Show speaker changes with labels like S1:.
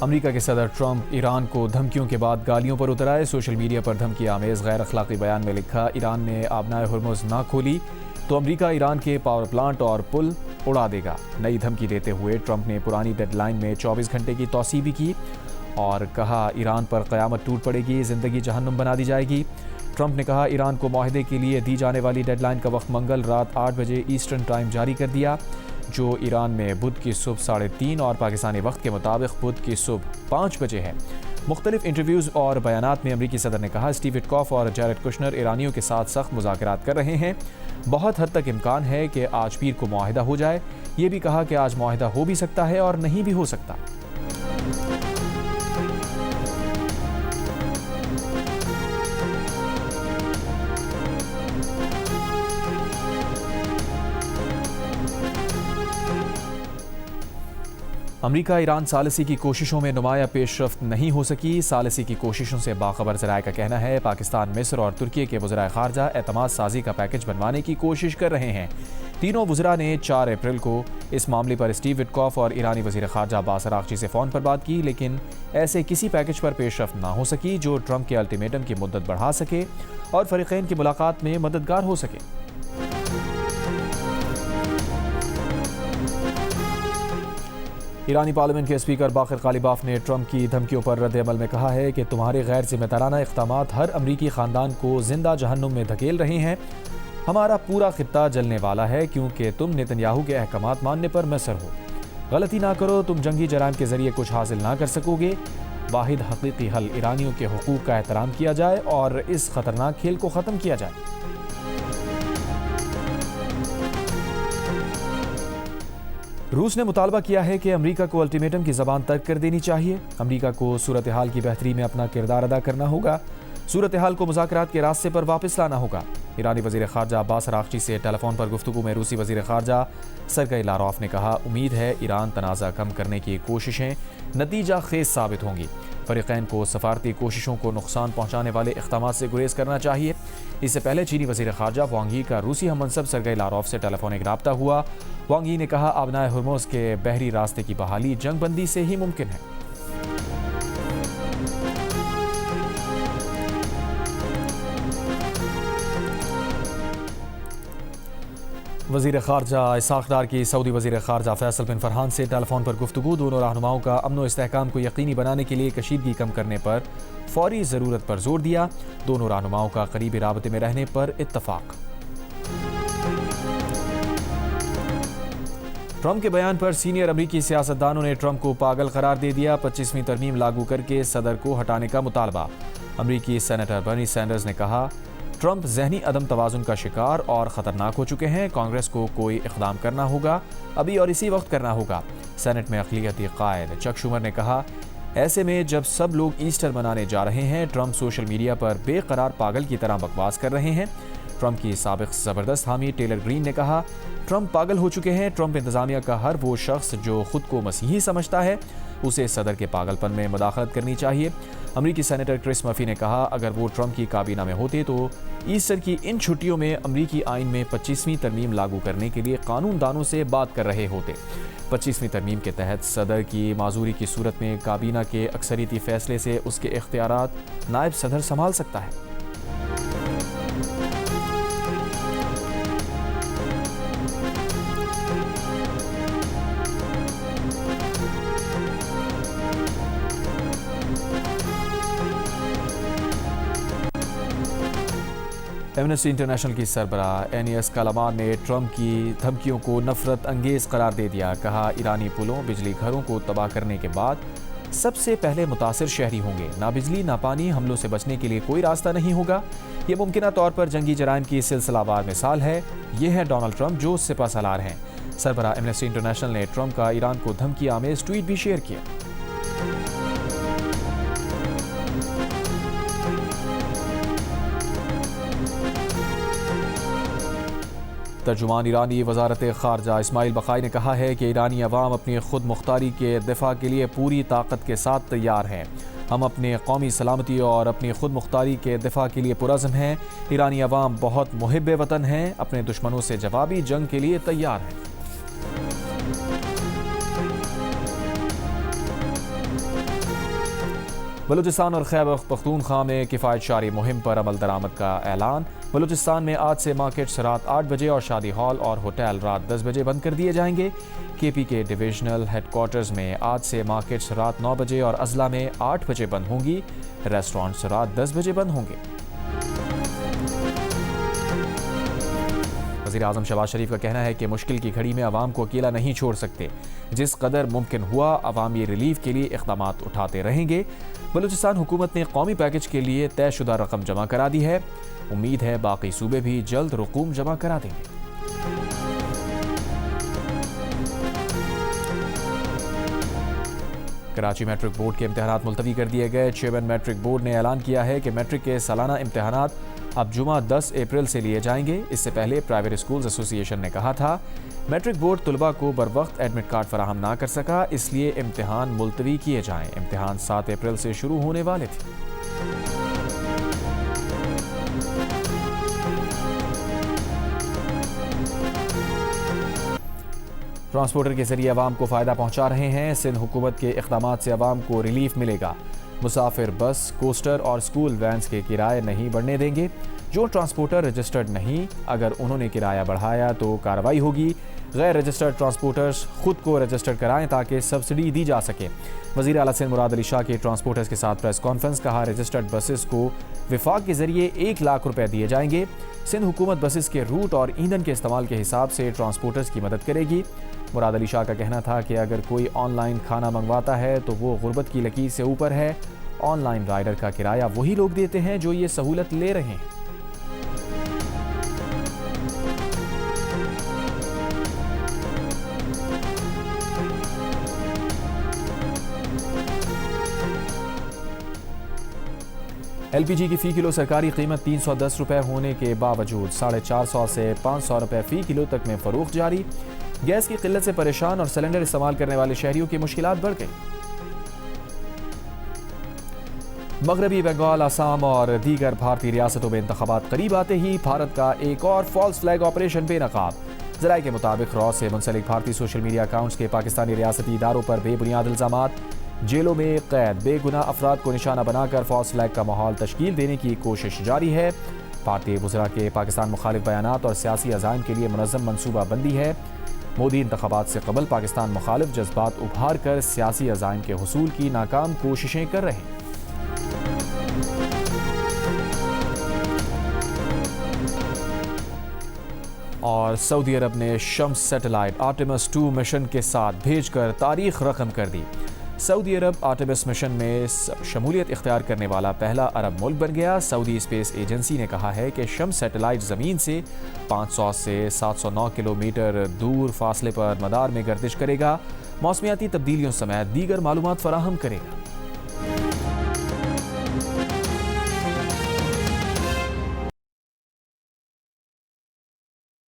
S1: امریکہ کے صدر ٹرمپ ایران کو دھمکیوں کے بعد گالیوں پر اتر آئے۔ سوشل میڈیا پر دھمکی آمیز غیر اخلاقی بیان میں لکھا، ایران نے آبنائے ہرمز نہ کھولی تو امریکہ ایران کے پاور پلانٹ اور پل اڑا دے گا۔ نئی دھمکی دیتے ہوئے ٹرمپ نے پرانی ڈیڈ لائن میں 24 گھنٹے کی توسیع بھی کی اور کہا ایران پر قیامت ٹوٹ پڑے گی، زندگی جہنم بنا دی جائے گی۔ ٹرمپ نے کہا ایران کو معاہدے کے لیے دی جانے والی ڈیڈ لائن کا وقت منگل رات 8 بجے ایسٹرن ٹائم جاری کر دیا، جو ایران میں بدھ کی صبح 3:30 اور پاکستانی وقت کے مطابق بدھ کی صبح 5 بجے ہے۔ مختلف انٹرویوز اور بیانات میں امریکی صدر نے کہا اسٹیو وٹکوف اور جیرڈ کشنر ایرانیوں کے ساتھ سخت مذاکرات کر رہے ہیں، بہت حد تک امکان ہے کہ آج پیر کو معاہدہ ہو جائے۔ یہ بھی کہا کہ آج معاہدہ ہو بھی سکتا ہے اور نہیں بھی ہو سکتا۔ امریکہ ایران ثالثی کی کوششوں میں نمایاں پیش رفت نہیں ہو سکی۔ ثالثی کی کوششوں سے باخبر ذرائع کا کہنا ہے پاکستان، مصر اور ترکی کے وزرائے خارجہ اعتماد سازی کا پیکج بنوانے کی کوشش کر رہے ہیں۔ تینوں وزراء نے 4 اپریل کو اس معاملے پر اسٹیو وٹکوف اور ایرانی وزیر خارجہ عباس اراغچی سے فون پر بات کی، لیکن ایسے کسی پیکج پر پیش رفت نہ ہو سکی جو ٹرمپ کے الٹیمیٹم کی مدت بڑھا سکے اور فریقین کی ملاقات میں مددگار ہو سکے۔ ایرانی پارلیمنٹ کے اسپیکر باقر غالیباف نے ٹرمپ کی دھمکیوں پر رد عمل میں کہا ہے کہ تمہارے غیر ذمہ دارانہ اقدامات ہر امریکی خاندان کو زندہ جہنم میں دھکیل رہے ہیں۔ ہمارا پورا خطہ جلنے والا ہے کیونکہ تم نتنیاہو کے احکامات ماننے پر مصر ہو۔ غلطی نہ کرو، تم جنگی جرائم کے ذریعے کچھ حاصل نہ کر سکو گے۔ واحد حقیقی حل ایرانیوں کے حقوق کا احترام کیا جائے اور اس خطرناک کھیل کو ختم کیا جائے۔ روس نے مطالبہ کیا ہے کہ امریکہ کو الٹیمیٹم کی زبان ترک کر دینی چاہیے۔ امریکہ کو صورتحال کی بہتری میں اپنا کردار ادا کرنا ہوگا، صورتحال کو مذاکرات کے راستے پر واپس لانا ہوگا۔ ایرانی وزیر خارجہ عباس اراغچی سے ٹیلی فون پر گفتگو میں روسی وزیر خارجہ سرگئی لاروف نے کہا امید ہے ایران تنازع کم کرنے کی کوششیں نتیجہ خیز ثابت ہوں گی۔ فریقین کو سفارتی کوششوں کو نقصان پہنچانے والے اقدامات سے گریز کرنا چاہیے۔ اس سے پہلے چینی وزیر خارجہ وانگ یی کا روسی ہم منصب سرگئی لاروف سے ٹیلی فونک رابطہ ہوا۔ وانگ یی نے کہا آبنائے ہرمز کے بحری راستے کی بحالی جنگ بندی سے ہی ممکن ہے۔ وزیر خارجہ اسحاق ڈار کی سعودی وزیر خارجہ فیصل بن فرحان سے ٹیلی فون پر گفتگو، دونوں رہنماؤں کا امن و استحکام کو یقینی بنانے کے لیے کشیدگی کم کرنے پر فوری ضرورت پر زور دیا۔ دونوں رہنماؤں کا قریبی رابطے میں رہنے پر اتفاق۔ ٹرمپ کے بیان پر سینئر امریکی سیاستدانوں نے ٹرمپ کو پاگل قرار دے دیا۔ 25ویں ترمیم لاگو کر کے صدر کو ہٹانے کا مطالبہ۔ امریکی سینیٹر برنی سینڈرز نے کہا ٹرمپ ذہنی عدم توازن کا شکار اور خطرناک ہو چکے ہیں، کانگریس کو کوئی اقدام کرنا ہوگا، ابھی اور اسی وقت کرنا ہوگا۔ سینٹ میں اقلیتی قائد چک شومر نے کہا ایسے میں جب سب لوگ ایسٹر منانے جا رہے ہیں، ٹرمپ سوشل میڈیا پر بے قرار پاگل کی طرح بکواس کر رہے ہیں۔ ٹرمپ کی سابق زبردست حامی ٹیلر گرین نے کہا ٹرمپ پاگل ہو چکے ہیں۔ ٹرمپ انتظامیہ کا ہر وہ شخص جو خود کو مسیحی سمجھتا ہے اسے صدر کے پاگل پن میں مداخلت کرنی چاہیے۔ امریکی سینیٹر کرس مرفی نے کہا اگر وہ ٹرمپ کی کابینہ میں ہوتے تو ایسٹر کی ان چھٹیوں میں امریکی آئین میں 25ویں ترمیم لاگو کرنے کے لیے قانون دانوں سے بات کر رہے ہوتے۔ 25ویں ترمیم کے تحت صدر کی معذوری کی صورت میں کابینہ کے اکثریتی فیصلے سے اس کے اختیارات نائب صدر سنبھال سکتا ہے۔ ایمنسٹی انٹرنیشنل کی سربراہ اینیس کالامان نے ٹرمپ کی دھمکیوں کو نفرت انگیز قرار دے دیا۔ کہا ایرانی پلوں، بجلی گھروں کو تباہ کرنے کے بعد سب سے پہلے متاثر شہری ہوں گے۔ نہ بجلی نہ پانی، حملوں سے بچنے کے لیے کوئی راستہ نہیں ہوگا۔ یہ ممکنہ طور پر جنگی جرائم کی سلسلہ وار مثال ہے۔ یہ ہے ڈونلڈ ٹرمپ جو سپہ سالار ہیں۔ سربراہ ایمنسٹی انٹرنیشنل نے ٹرمپ کا ایران کو دھمکی آمیز ٹویٹ بھی شیئر کیا۔ ترجمان ایرانی وزارت خارجہ اسماعیل بقائی نے کہا ہے کہ ایرانی عوام اپنی خود مختاری کے دفاع کے لیے پوری طاقت کے ساتھ تیار ہیں۔ ہم اپنے قومی سلامتی اور اپنی خود مختاری کے دفاع کے لیے پرعزم ہیں۔ ایرانی عوام بہت محب وطن ہیں، اپنے دشمنوں سے جوابی جنگ کے لیے تیار ہیں۔ بلوچستان اور خیبر پختونخوا میں کفایت شاری مہم پر عمل درآمد کا اعلان۔ بلوچستان میں آج سے مارکیٹس رات 8 بجے اور شادی ہال اور ہوٹل رات 10 بجے بند کر دیے جائیں گے۔ کے پی کے ڈویژنل ہیڈ کوارٹرز میں آج سے مارکیٹس رات 9 بجے اور اضلاع میں 8 بجے بند ہوں گی۔ ریسٹورانٹس رات 10 بجے بند ہوں گے۔ وزیر اعظم شہباز شریف کا کہنا ہے کہ مشکل کی گھڑی میں عوام کو اکیلا نہیں چھوڑ سکتے، جس قدر ممکن ہوا عوامی ریلیف کے لیے اقدامات اٹھاتے رہیں گے۔ بلوچستان حکومت نے قومی پیکج کے لیے طے شدہ رقم جمع کرا دی ہے، امید ہے باقی صوبے بھی جلد رقوم جمع کرا دیں گے۔ کراچی میٹرک بورڈ کے امتحانات ملتوی کر دیے گئے۔ چیئرمین میٹرک بورڈ نے اعلان کیا ہے کہ میٹرک کے سالانہ امتحانات اب جمعہ 10 اپریل سے لیے جائیں گے۔ اس سے پہلے پرائیویٹ اسکولز ایسوسی ایشن نے کہا تھا میٹرک بورڈ طلباء کو بروقت ایڈمٹ کارڈ فراہم نہ کر سکا، اس لیے امتحان ملتوی کیے جائیں۔ امتحان 7 اپریل سے شروع ہونے والے تھے۔ ٹرانسپورٹر کے ذریعے عوام کو فائدہ پہنچا رہے ہیں۔ سندھ حکومت کے اقدامات سے عوام کو ریلیف ملے گا۔ مسافر بس، کوسٹر اور اسکول وینز کے کرائے نہیں بڑھنے دیں گے۔ جو ٹرانسپورٹر رجسٹرڈ نہیں، اگر انہوں نے کرایہ بڑھایا تو کارروائی ہوگی۔ غیر رجسٹرڈ ٹرانسپورٹرز خود کو رجسٹر کرائیں تاکہ سبسڈی دی جا سکے۔ وزیر اعلیٰ سندھ مراد علی شاہ کے ٹرانسپورٹرز کے ساتھ پریس کانفرنس، کہا رجسٹرڈ بسز کو وفاق کے ذریعے 1 لاکھ روپے دیے جائیں گے۔ سندھ حکومت بسز کے روٹ اور ایندھن کے استعمال کے حساب سے ٹرانسپورٹرز کی مدد کرے گی۔ مراد علی شاہ کا کہنا تھا کہ اگر کوئی آن لائن کھانا منگواتا ہے تو وہ غربت کی لکیر سے اوپر ہے۔ آن لائن رائڈر کا کرایہ وہی لوگ دیتے ہیں جو یہ سہولت لے رہے ہیں۔ ایل پی جی کی فی کلو سرکاری قیمت 310 روپے ہونے کے باوجود 450 سے 500 روپے فی کلو تک میں فروخت جاری۔ گیس کی قلت سے پریشان اور سلنڈر استعمال کرنے والے شہریوں کی مشکلات بڑھ گئی۔ مغربی بنگال، آسام اور دیگر بھارتی ریاستوں میں انتخابات قریب آتے ہی بھارت کا ایک اور فالس فلیگ آپریشن بے نقاب۔ ذرائع کے مطابق را سے منسلک بھارتی سوشل میڈیا اکاؤنٹس کے پاکستانی ریاستی اداروں پر بے بنیاد الزامات، جیلوں میں قید، بے گناہ افراد کو نشانہ بنا کر فالس فلیگ کا ماحول تشکیل دینے کی کوشش جاری ہے۔ بھارتی وزراء کے پاکستان مخالف بیانات اور سیاسی عزائم کے لیے منظم منصوبہ بندی ہے۔ مودی انتخابات سے قبل پاکستان مخالف جذبات ابھار کر سیاسی عزائم کے حصول کی ناکام کوششیں کر رہے ہیں۔ اور سعودی عرب نے شمس سیٹلائٹ آرٹیمس 2 مشن کے ساتھ بھیج کر تاریخ رقم کر دی۔ سعودی عرب آرٹیمس مشن میں شمولیت اختیار کرنے والا پہلا عرب ملک بن گیا۔ سعودی اسپیس ایجنسی نے کہا ہے کہ شمس سیٹلائٹ زمین سے 500 سے 709 کلومیٹر دور فاصلے پر مدار میں گردش کرے گا، موسمیاتی تبدیلیوں سمیت دیگر معلومات فراہم کرے گا۔